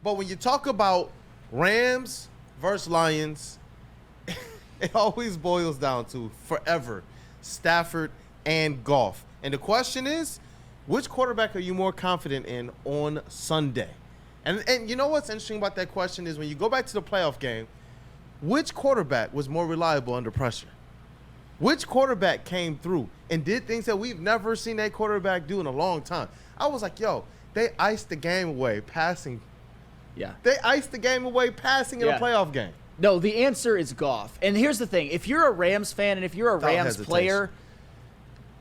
But when you talk about Rams versus Lions, it always boils down to forever Stafford and Goff. And the question is, which quarterback are you more confident in on Sunday? And you know what's interesting about that question is when you go back to the playoff game, which quarterback was more reliable under pressure? Which quarterback came through and did things that we've never seen that quarterback do in a long time? I was like, yo, they iced the game away passing. Yeah. They iced the game away passing in a playoff game. No, the answer is Goff. And here's the thing. If you're a Rams fan and if you're a Rams player,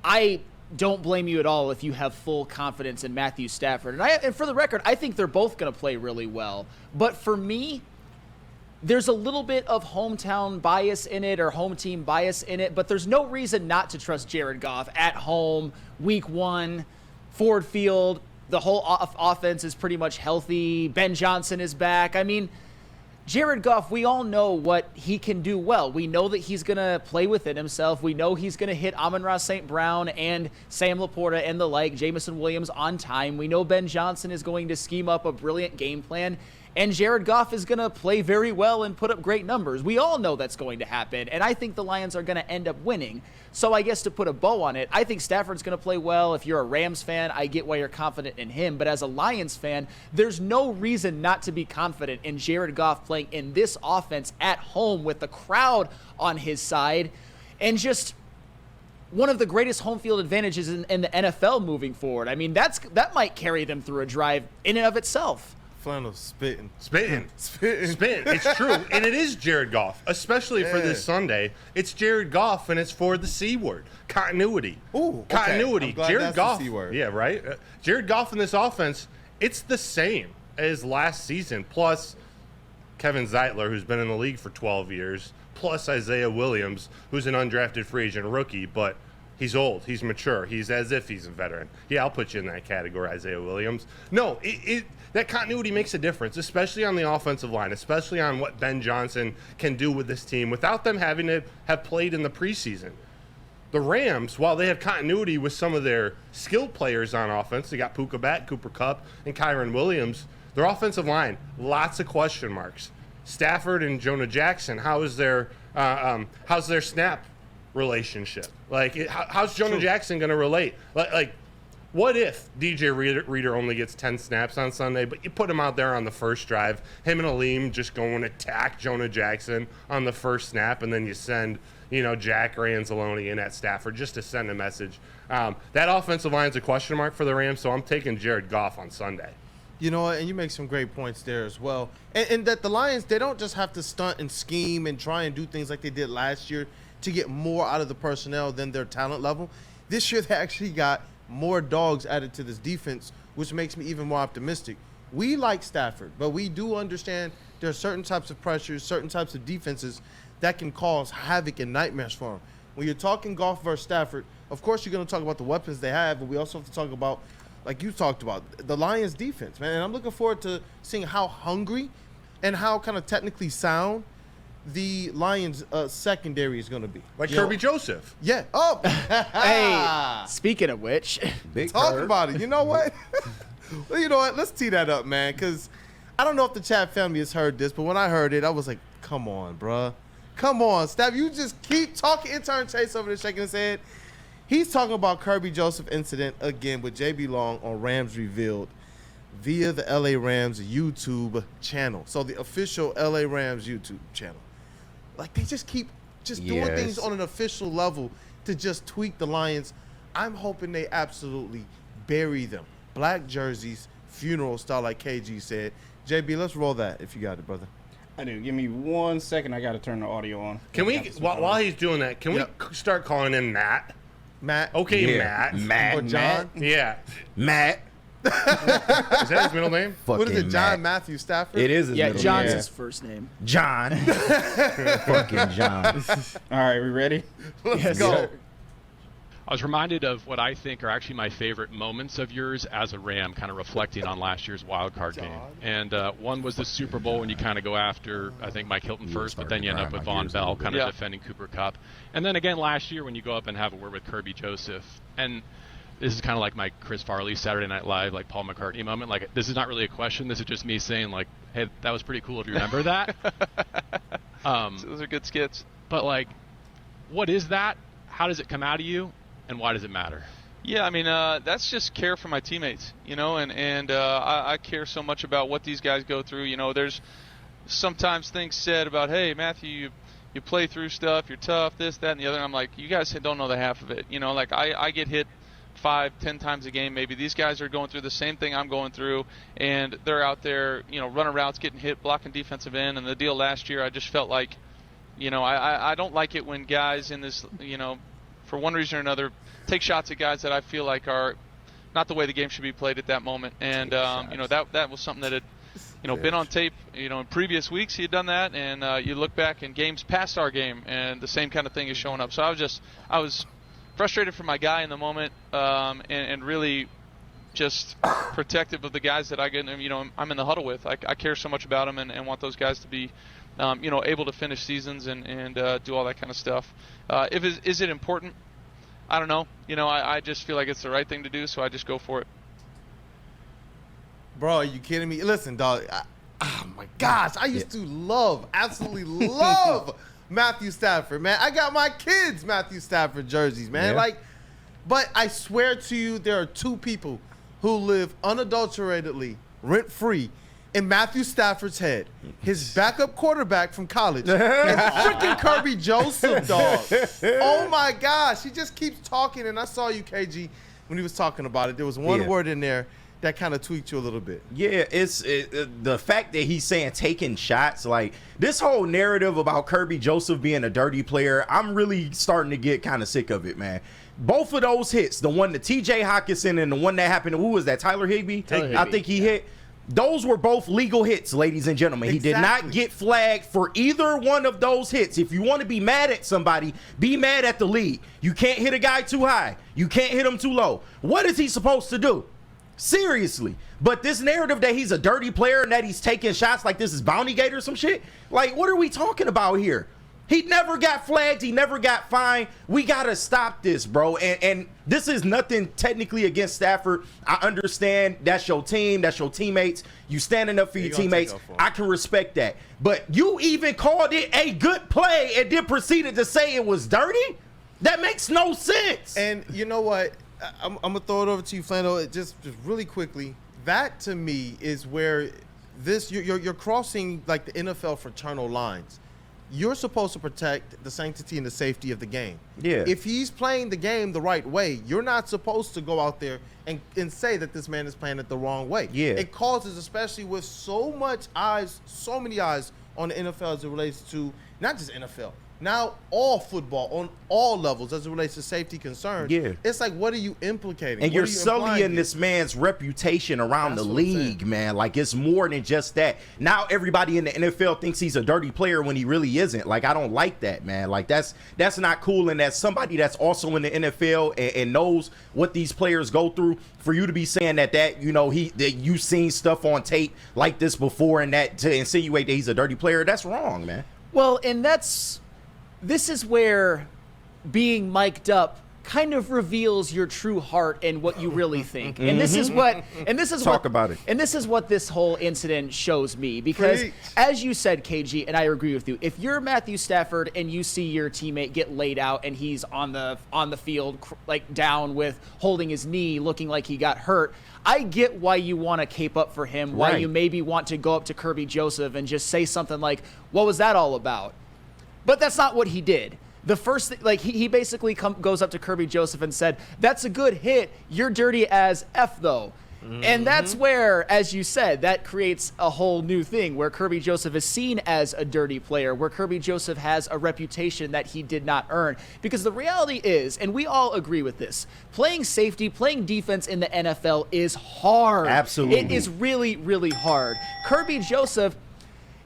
I don't blame you at all if you have full confidence in Matthew Stafford. And for the record, I think they're both going to play really well. But for me, there's a little bit of hometown bias in it or home team bias in it, but there's no reason not to trust Jared Goff at home, week 1, Ford Field. The whole offense is pretty much healthy. Ben Johnson is back. I mean, Jared Goff, we all know what he can do well. We know that he's going to play within himself. We know he's going to hit Amon-Ra St. Brown and Sam Laporta and the like, Jameson Williams on time. We know Ben Johnson is going to scheme up a brilliant game plan. And Jared Goff is going to play very well and put up great numbers. We all know that's going to happen, and I think the Lions are going to end up winning. So I guess to put a bow on it, I think Stafford's going to play well. If you're a Rams fan, I get why you're confident in him. But as a Lions fan, there's no reason not to be confident in Jared Goff playing in this offense at home with the crowd on his side and just one of the greatest home field advantages in the NFL moving forward. I mean, that might carry them through a drive in and of itself. Flannel spitting. It's true. And it is Jared Goff, especially for this Sunday. It's Jared Goff, and it's for the C word. Continuity. Ooh, continuity. Okay. Jared Goff. The C word. Yeah, right? Jared Goff in this offense, it's the same as last season, plus Kevin Zeitler, who's been in the league for 12 years, plus Isaiah Williams, who's an undrafted free agent rookie, but he's old. He's mature. He's as if he's a veteran. Yeah, I'll put you in that category, Isaiah Williams. No, that continuity makes a difference, especially on the offensive line, especially on what Ben Johnson can do with this team without them having to have played in the preseason. The Rams, while they have continuity with some of their skilled players on offense, they got Puka Bat, Cooper Kupp, and Kyron Williams, their offensive line, lots of question marks. Stafford and Jonah Jackson, how's their snap relationship? Like, how's Jonah Jackson going to relate? Like, what if DJ Reader only gets 10 snaps on Sunday, but you put him out there on the first drive, him and Aleem just go and attack Jonah Jackson on the first snap, and then you send, Jack or Anzalone in at Stafford just to send a message. That offensive line's a question mark for the Rams, so I'm taking Jared Goff on Sunday. You know what, and you make some great points there as well. And that the Lions, they don't just have to stunt and scheme and try and do things like they did last year to get more out of the personnel than their talent level. This year they actually got more dogs added to this defense, which makes me even more optimistic. We like Stafford, but we do understand there are certain types of pressures, certain types of defenses that can cause havoc and nightmares for him. When you're talking Goff versus Stafford, of course you're going to talk about the weapons they have, but we also have to talk about, like you talked about, the Lions defense, man. And I'm looking forward to seeing how hungry and how kind of technically sound the Lions secondary is going to be. Like Kirby Joseph. Yeah. Oh. Hey, speaking of which. Talk about it. You know what? Well, you know what? Let's tee that up, man, because I don't know if the chat family has heard this, but when I heard it, I was like, come on, bruh. Come on, Staff. You just keep talking. Intern Chase over there shaking his head. He's talking about Kirby Joseph incident again with JB Long on Rams Revealed via the LA Rams YouTube channel. So the official LA Rams YouTube channel. Like, they just keep doing things on an official level to just tweak the Lions. I'm hoping they absolutely bury them. Black jerseys, funeral style, like KG said. JB, let's roll that if you got it, brother. I do. Give me 1 second. I got to turn the audio on. Can we, while he's doing that, can we start calling him Matt? Matt? Okay, Matt. Matt. Or John? Yeah. Matt. Is that his middle name? What is it, John Matt. Matthew Stafford? It is his middle John's name. his first name. John. Fucking John. All right, we ready? Let's go. I was reminded of what I think are actually my favorite moments of yours as a Ram, kind of reflecting on last year's wild card game. And one was the Super Bowl when you kind of go after, I think, Mike Hilton first, but then you end up with Von Bell kind of defending Cooper Kupp. And then again last year when you go up and have a word with Kirby Joseph. And this is kind of like my Chris Farley Saturday Night Live, like Paul McCartney moment. Like, this is not really a question. This is just me saying, like, hey, that was pretty cool if you remember that. Those are good skits. But, like, what is that? How does it come out of you? And why does it matter? Yeah, I mean, that's just care for my teammates, you know, and I care so much about what these guys go through. You know, there's sometimes things said about, hey, Matthew, you play through stuff, you're tough, this, that, and the other. And I'm like, you guys don't know the half of it. You know, like I get hit 5-10 times a game maybe. These guys are going through the same thing I'm going through, and they're out there, you know, running routes, getting hit, blocking defensive end. And the deal last year, I just felt like, you know, I don't like it when guys in this, you know, for one reason or another, take shots at guys that I feel like are not the way the game should be played at that moment. And, you know, that was something that had, you know, been on tape, you know, in previous weeks he had done that. And you look back in games past our game, and the same kind of thing is showing up. So I was frustrated for my guy in the moment, and really just protective of the guys that I get, you know, I'm in the huddle with. I care so much about them and want those guys to be, you know, able to finish seasons and do all that kind of stuff. Is it important? I don't know. You know, I just feel like it's the right thing to do, so I just go for it. Bro, are you kidding me? Listen, dog. Oh my gosh, I used to absolutely love Matthew Stafford, man. I got my kids Matthew Stafford jerseys, man. Yeah. Like, but I swear to you, there are two people who live unadulteratedly, rent-free, in Matthew Stafford's head. His backup quarterback from college, and freaking Kirby Joseph, dog. Oh my gosh, he just keeps talking. And I saw you, KG, when he was talking about it. There was one word in there that kind of tweaked you a little bit. Yeah, it's the fact that he's saying taking shots, like this whole narrative about Kirby Joseph being a dirty player, I'm really starting to get kind of sick of it, man. Both of those hits, the one to TJ Hockenson and the one that happened to, who was that, Tyler Higbee? I think he hit. Those were both legal hits, ladies and gentlemen. He did not get flagged for either one of those hits. If you want to be mad at somebody, be mad at the league. You can't hit a guy too high. You can't hit him too low. What is he supposed to do? Seriously. But this narrative that he's a dirty player and that he's taking shots like this is Bounty Gate or some shit, like, what are we talking about here? He never got flagged. He never got fined. We got to stop this, bro. And this is nothing technically against Stafford. I understand that's your team. That's your teammates. You standing up for your teammates. I can respect that. But you even called it a good play and then proceeded to say it was dirty? That makes no sense. And you know what? I'm going to throw it over to you, Flando. Just really quickly. That, to me, is where this you're crossing, like, the NFL fraternal lines. You're supposed to protect the sanctity and the safety of the game. Yeah. If he's playing the game the right way, you're not supposed to go out there and say that this man is playing it the wrong way. Yeah. It causes, especially with so many eyes on the NFL as it relates to not just NFL, now all football on all levels as it relates to safety concerns. Yeah. It's like, what are you implicating? And you're sullying this man's reputation around the league, man. Like, it's more than just that. Now everybody in the NFL thinks he's a dirty player when he really isn't. Like, I don't like that, man. Like, that's not cool. And as somebody that's also in the NFL and knows what these players go through, for you to be saying that you know, that you've seen stuff on tape like this before, and that to insinuate that he's a dirty player, that's wrong, man. Well, and this is where being mic'd up kind of reveals your true heart and what you really think. And this is what this whole incident shows me, because as you said, KG, and I agree with you, if you're Matthew Stafford and you see your teammate get laid out and he's on the field, like, down with holding his knee, looking like he got hurt, I get why you want to cape up for him, why you maybe want to go up to Kirby Joseph and just say something like, what was that all about? But that's not what he did. The first thing, like, he basically goes up to Kirby Joseph and said, that's a good hit. You're dirty as F, though. Mm-hmm. And that's where, as you said, that creates a whole new thing where Kirby Joseph is seen as a dirty player, where Kirby Joseph has a reputation that he did not earn. Because the reality is, and we all agree with this, playing safety, playing defense in the NFL is hard. Absolutely. It is really, really hard. Kirby Joseph,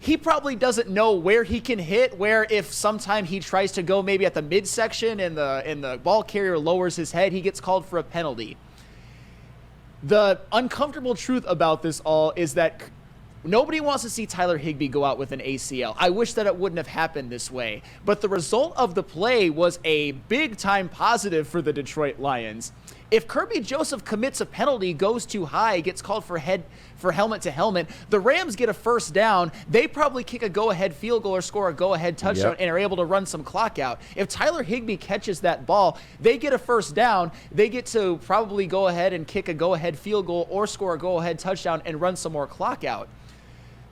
he probably doesn't know where he can hit, where if sometime he tries to go maybe at the midsection and the ball carrier lowers his head, he gets called for a penalty. The uncomfortable truth about this all is that nobody wants to see Tyler Higbee go out with an ACL. I wish that it wouldn't have happened this way. But the result of the play was a big-time positive for the Detroit Lions. If Kirby Joseph commits a penalty, goes too high, gets called for helmet to helmet, the Rams get a first down. They probably kick a go-ahead field goal or score a go-ahead touchdown and are able to run some clock out. If Tyler Higbee catches that ball, they get a first down. They get to probably go ahead and kick a go-ahead field goal or score a go-ahead touchdown and run some more clock out.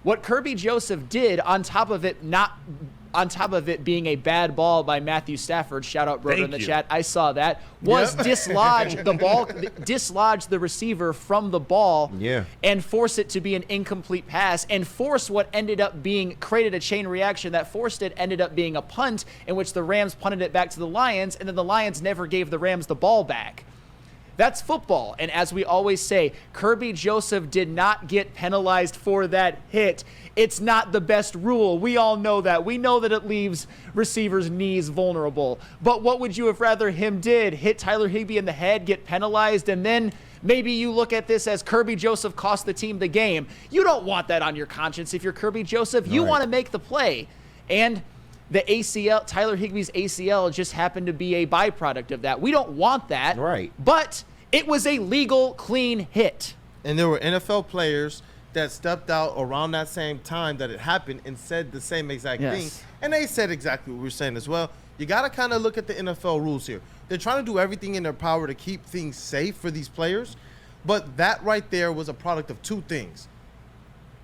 What Kirby Joseph did, on top of it being a bad ball by Matthew Stafford, shout out brother in the chat, I saw that, was dislodge the receiver from the ball and force it to be an incomplete pass, and force what ended up being, created a chain reaction that forced it, ended up being a punt in which the Rams punted it back to the Lions, and then the Lions never gave the Rams the ball back. That's football, and as we always say, Kirby Joseph did not get penalized for that hit. It's not the best rule. We all know that. We know that it leaves receivers' knees vulnerable. But what would you have rather him did? Hit Tyler Higbee in the head, get penalized, and then maybe you look at this as Kirby Joseph cost the team the game. You don't want that on your conscience if you're Kirby Joseph. You want to make the play. And the ACL, Tyler Higbee's ACL, just happened to be a byproduct of that. We don't want that. Right. But it was a legal, clean hit. And there were NFL players that stepped out around that same time that it happened and said the same exact thing. And they said exactly what we were saying as well. You got to kind of look at the NFL rules here. They're trying to do everything in their power to keep things safe for these players. But that right there was a product of two things.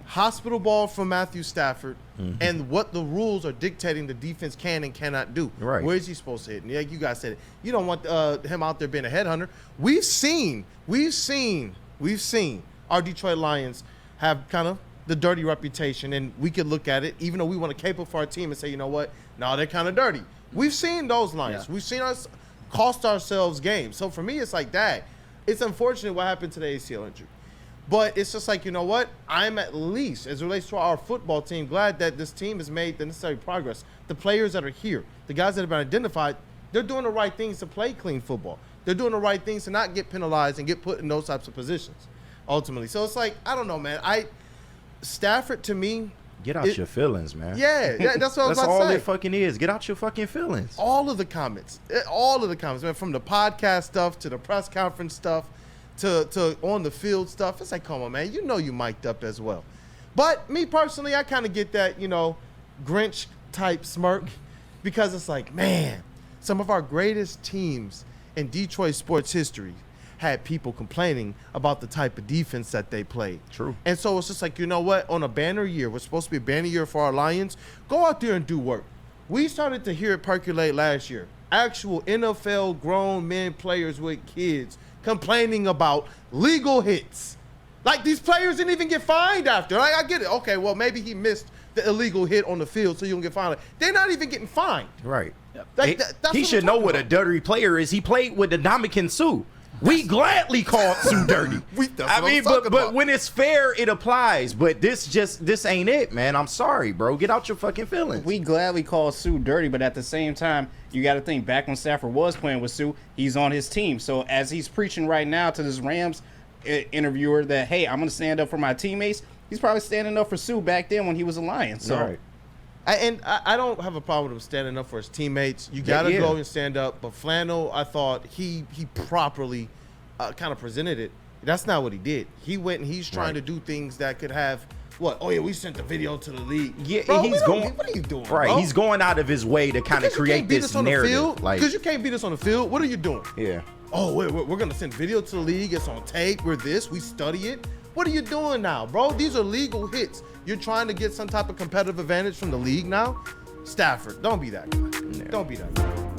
Hospital ball from Matthew Stafford and what the rules are dictating the defense can and cannot do. Right. Where is he supposed to hit? And like you guys said it. You don't want him out there being a headhunter. We've seen our Detroit Lions have kind of the dirty reputation, and we could look at it, even though we want to cape up for our team and say, you know what? No, they're kind of dirty. We've seen those Lions. We've seen us cost ourselves games. So for me, it's like that. It's unfortunate what happened to the ACL injury. But it's just like, you know what? I'm at least, as it relates to our football team, glad that this team has made the necessary progress. The players that are here, the guys that have been identified, they're doing the right things to play clean football. They're doing the right things to not get penalized and get put in those types of positions, ultimately. So it's like, I don't know, man. Stafford, to me, get out your feelings, man. Yeah, that's what I was about to say. That's all it fucking is. Get out your fucking feelings. All of the comments, man, from the podcast stuff to the press conference stuff, to on the field stuff. It's like, come on, man. You know you mic'd up as well. But me personally, I kind of get that, Grinch type smirk, because it's like, man, some of our greatest teams in Detroit sports history had people complaining about the type of defense that they played. True. And so it's just like, you know what? On a banner year, what's supposed to be a banner year for our Lions, go out there and do work. We started to hear it percolate last year. Actual NFL grown men players with kids complaining about legal hits. Like, these players didn't even get fined after. Like, I get it. Okay, well, maybe he missed the illegal hit on the field, so you don't get fined. They're not even getting fined. Right. Like, he should know what a dirty player is. He played with the Ndamukong Suh. We gladly called Sue dirty. But when it's fair, it applies. But this ain't it, man. I'm sorry, bro. Get out your fucking feelings. We gladly call Sue dirty, but at the same time, you got to think back when Stafford was playing with Sue, he's on his team. So as he's preaching right now to this Rams interviewer that, hey, I'm going to stand up for my teammates, he's probably standing up for Sue back then when he was a Lion. So. Right. I don't have a problem with him standing up for his teammates. You got to go and stand up. But Flannel, I thought he properly kind of presented it. That's not what he did. He went and he's trying to do things that could have what? Oh, yeah, we sent the video to the league. Yeah, bro, he's going. What are you doing? Right, bro? he's going out of his way to kind of create this narrative. Because you can't beat us on the field. What are you doing? Yeah. Oh, we're going to send video to the league. It's on tape. We're this. We study it. What are you doing now, bro? These are legal hits. You're trying to get some type of competitive advantage from the league now? Stafford, don't be that guy. Don't be that guy.